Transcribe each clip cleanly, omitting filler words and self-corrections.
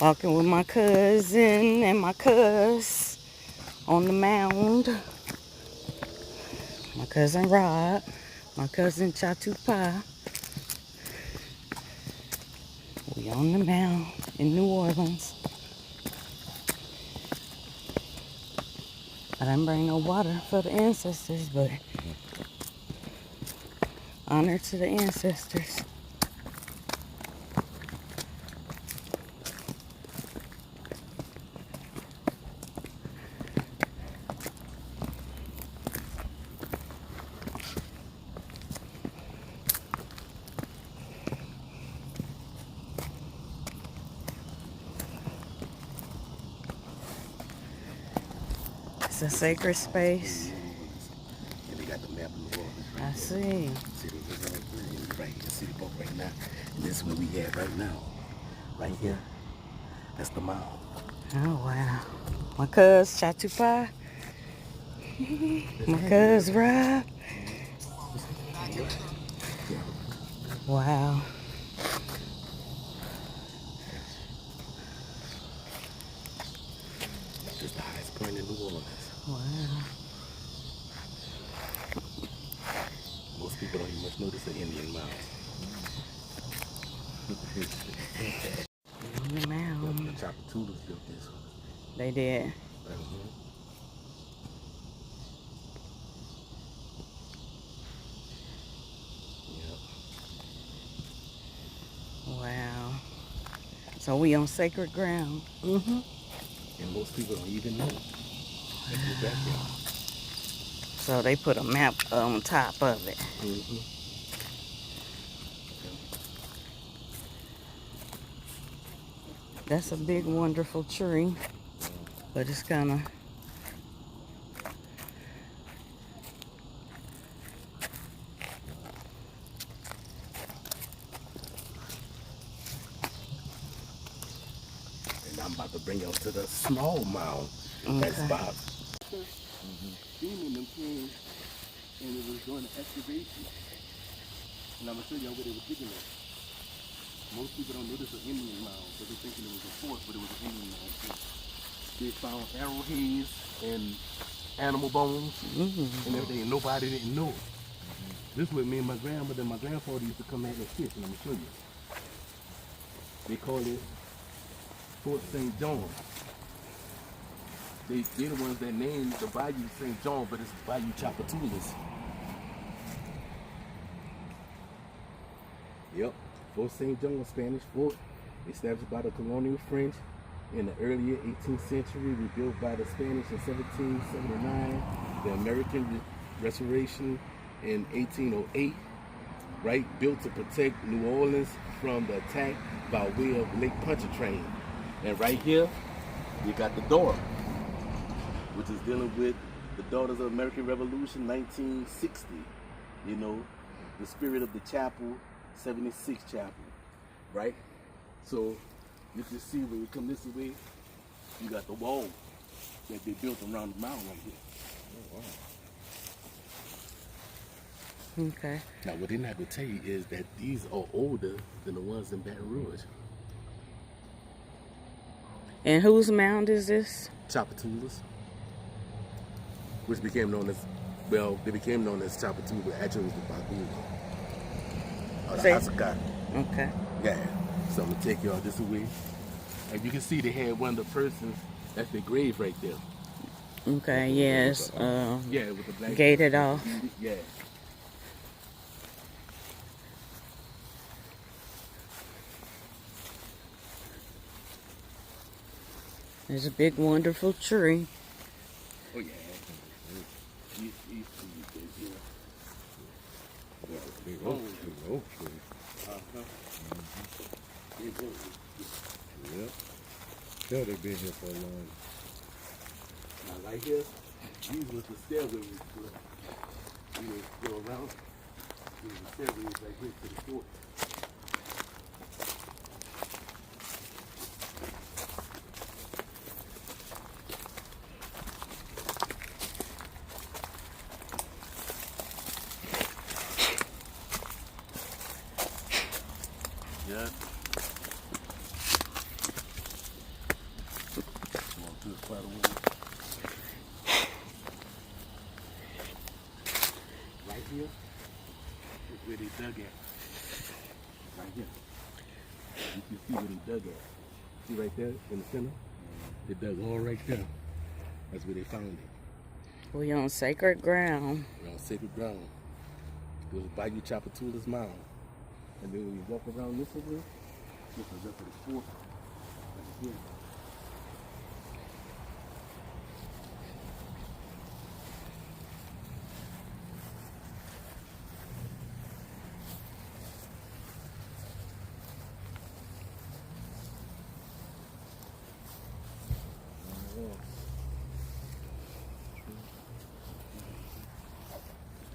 Walking with my cousin and my cuz on the mound. My cousin Rob, my cousin Chitopa. We on the mound in New Orleans. I didn't bring no water for the ancestors, but honor to the ancestors. It's a sacred space. And they got the map of New Orleans right I there. see. City right here, City Park right now. And this is where we at right now. Right here. That's the mall. Oh, wow. My cuz Chitopa. My cuz Rob. Wow. This is the highest point in New Orleans. Wow. Most people don't even much know this is an Indian mound. On the mound. The Tchoupitoulas built this one. They did. Yep. Wow. So we on sacred ground. And most people don't even know. So they put a map on top of it. That's a big, wonderful tree. But it's kind of... And I'm about to bring y'all to the small mound. That's Bob. Them came and it was doing the excavation. And I'm going to show y'all where they were digging at. Most people don't know this is an Indian mound, so they're thinking it was a fort, but it was an Indian mound too. They found arrowheads and animal bones and everything, and nobody didn't know it. This is what me and my grandmother and my grandfather used to come out and fish, and I'm going to show you. They call it Fort St. John. They're the ones that named the Bayou St. John, but it's Bayou Tchoupitoulas. Yep, Fort St. John, Spanish fort, established by the colonial French in the earlier 18th century, rebuilt by the Spanish in 1779, the American Restoration in 1808, right, built to protect New Orleans from the attack by way of Lake Pontchartrain. And right here, you got the door, which is dealing with the Daughters of American Revolution, 1960. You know, the spirit of the chapel, 76 chapel, right? So you can see when you come this way, you got the wall that they built around the mountain right here. Oh, wow. Okay. Now, what they didn't have to tell you is that these are older than the ones in Baton Rouge. And whose mound is this? Tchoupitoulas, which became known as, well, they became known as Tchoupitoulas, but actually it was the Bayougoula. Or the Asaka. Okay. Yeah. So I'm going to take y'all this away. And you can see they had one of the persons, that's their grave right there. Okay, yes. Yeah, with the black gated off. Yeah. There's a big, wonderful tree. Oh, yeah. Big oak tree. Yep. Sure, they've been here for a long. Now, right here, these was the stairways. You know, go around. These are the stairways right here to the fort. Yeah. here is where they dug at. Right here. You can see where they dug at. See right there in the center? They dug all right there. That's where they found it. We on sacred ground. We're on sacred ground. It was Bayou Tchoupitoulas Mound. And then when you walk around this way, this is up to the fort. Right here.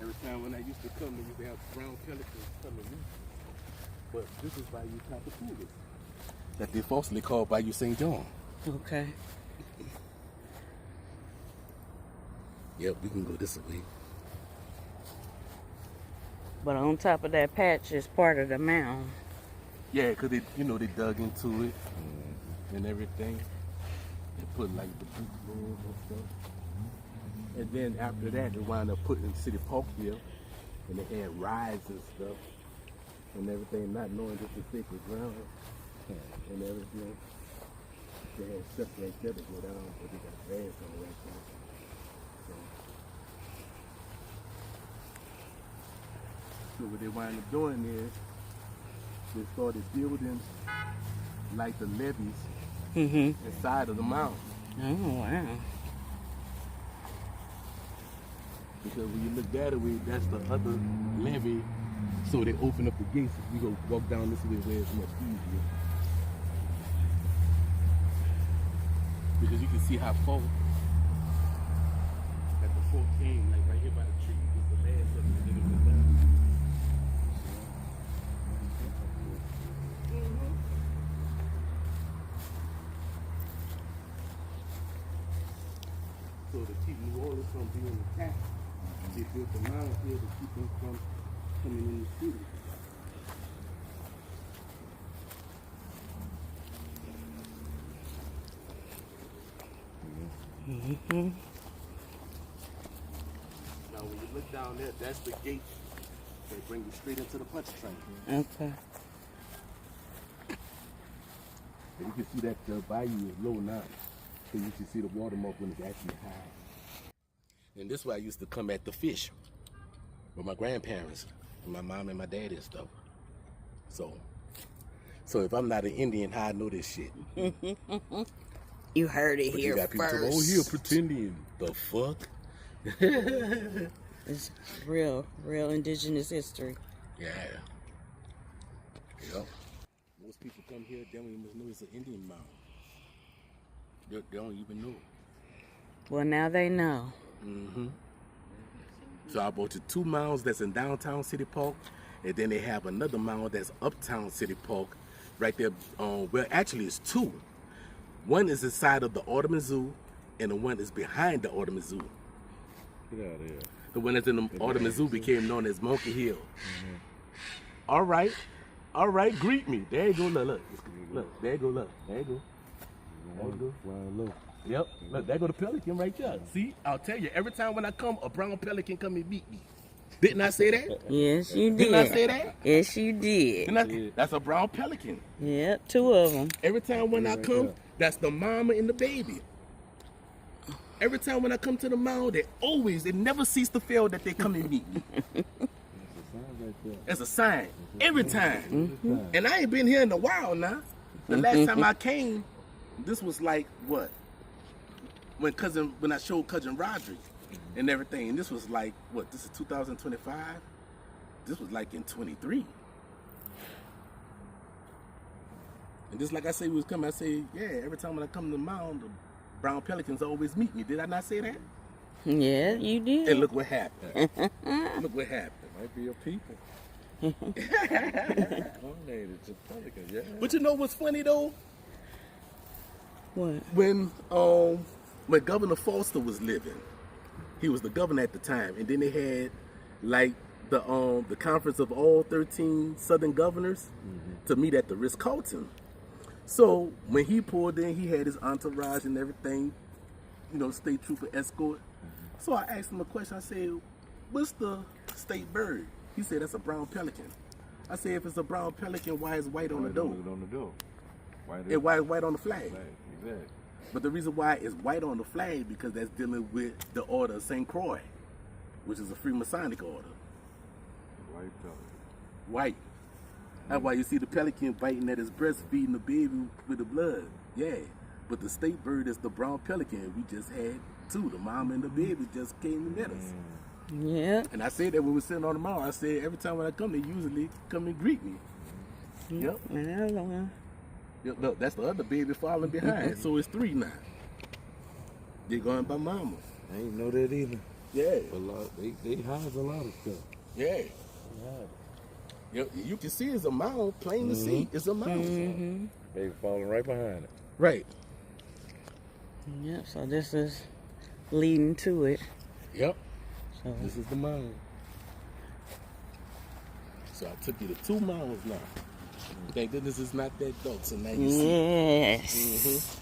Every time when I used to come, they used to have brown pelicans coming in. But this is Bayou Tchoupitoulas that they falsely call Bayou St. John. Okay. Yep, we can go this way. But on top of that patch is part of the mound. Yeah, because they, they dug into it and everything. They put like the boot rolls and stuff. And then after that, they wound up putting City Park here, and they had rides and stuff, and everything, not knowing this is sacred ground and everything. They had steps right there to go down, but they got grass on right there. So what they wound up doing is they started building like the levees inside of the mountain. Oh, wow. Because when you look that way, that's the other levee. So they open up the gates. We go walk down this way where it's much easier. Because you can see how far that the fort came, like right here by the tree, was the last of it. Then it went down. So to keep New Orleans from being attacked, they built the mound here to keep them from coming in the city. Now when you look down there, that's the gate. They bring you straight into the punch train. Okay. And you can see that the bayou is low now. So you can see the water mark when it's actually high. And this is where I used to come at the fish with my grandparents, and my mom and my dad and stuff. So if I'm not an Indian, how I know this shit? You heard it But here you got people first. here pretending. The fuck? It's real indigenous history. Yeah. Yep. Most people come here, they don't even know it's an Indian mound. They don't even know. Well, now they know. So I bought you 2 mounds that's in downtown City Park, and then they have another mound that's uptown City Park, right there. Well, actually, it's 2. One is inside of the Audubon Zoo, and the one is behind the Audubon Zoo. Get out of here. The one that's in the Audubon Zoo became known as Monkey Hill. All right, greet me. There you go, look, there you go, look, there you go. There you go. Flying low. Yep, look, there go the pelican right there. See, I'll tell you, every time when I come, a brown pelican come and meet me. Didn't I say that? Yes, you did. Didn't I say that? Yes, you did. That's a brown pelican. Yep, 2 of them. Every time when I come, that's the mama and the baby. Every time when I come to the mound, they never cease to fail that they come and meet me. It's a sign. Every time. And I ain't been here in a while now. The last time I came, this was like what? When I showed cousin Roderick and everything. And this was like, what, this is 2025? This was like in 23. And just like I say we was coming, I say, yeah, every time when I come to the mound, the brown pelicans always meet me. Did I not say that? Yeah, you did. And look what happened. Look what happened. Might be your people. Donated to pelicans, yeah. But you know what's funny though? What? When Governor Foster was living, he was the governor at the time, and then they had like the conference of all 13 Southern governors to meet at the Ritz-Carlton. So when he pulled in, he had his entourage and everything, state trooper escort. So I asked him a question. I said, "What's the state bird. He said that's a brown pelican. I said, if it's a brown pelican, why is white on the door? On the door. And why is white on the flag? Exactly. But the reason why it's white on the flag because that's dealing with the order of St. Croix, which is a Freemasonic order. White pelican. White. That's why you see the pelican biting at his breast, feeding the baby with the blood. Yeah. But the state bird is the brown pelican. We just had two. The mom and the baby just came and met us. Yeah. And I said that when we were sitting on the mound. I said every time when I come, they usually come and greet me. Yep. Yep, look, that's the other baby following behind. So it's three now. They're going by mama. I ain't know that either. Yeah. They hide a lot of stuff. Yeah. You can see it's a mound, plain to see. It's a mound. They falling right behind it. Right. Yep, so this is leading to it. Yep. So This is the mound. So I took you to two mounds now. Thank goodness it's not that dark, so now you see. yes.